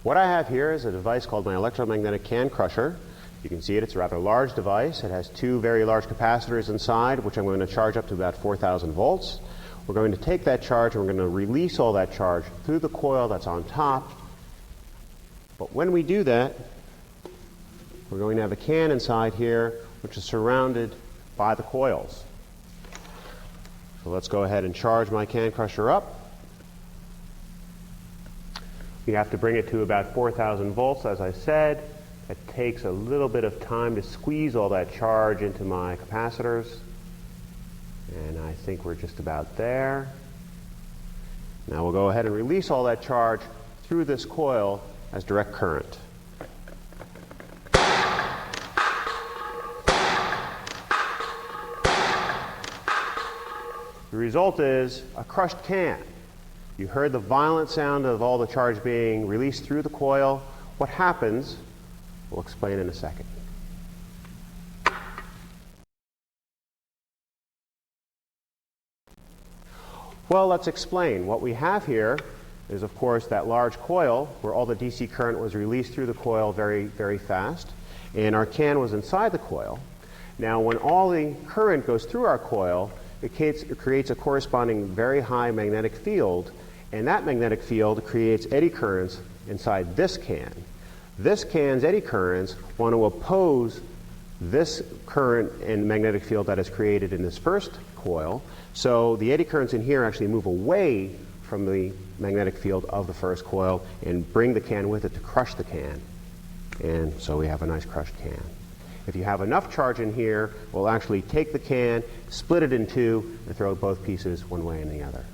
What I have here is a device called my electromagnetic can crusher. You can see it. It's a rather large device. It has two very large capacitors inside, which I'm going to charge up to about 4,000 volts. We're going to take that charge and we're going to release all that charge through the coil that's on top. But when we do that, we're going to have a can inside here which is surrounded by the coils. So let's go ahead and charge my can crusher up. We have to bring it to about 4,000 volts, as I said. It takes a little bit of time to squeeze all that charge into my capacitors. And I think we're just about there. Now we'll go ahead and release all that charge through this coil as direct current. The result is a crushed can. You heard the violent sound of all the charge being released through the coil. What happens, we'll explain in a second. Well, let's explain. What we have here is, of course, that large coil where all the DC current was released through the coil very, very fast. And our can was inside the coil. Now, when all the current goes through our coil, it creates a corresponding very high magnetic field. And that magnetic field creates eddy currents inside this can. This can's eddy currents want to oppose this current and magnetic field that is created in this first coil. So the eddy currents in here actually move away from the magnetic field of the first coil and bring the can with it to crush the can. And so we have a nice crushed can. If you have enough charge in here, we'll actually take the can, split it in two, and throw both pieces one way and the other.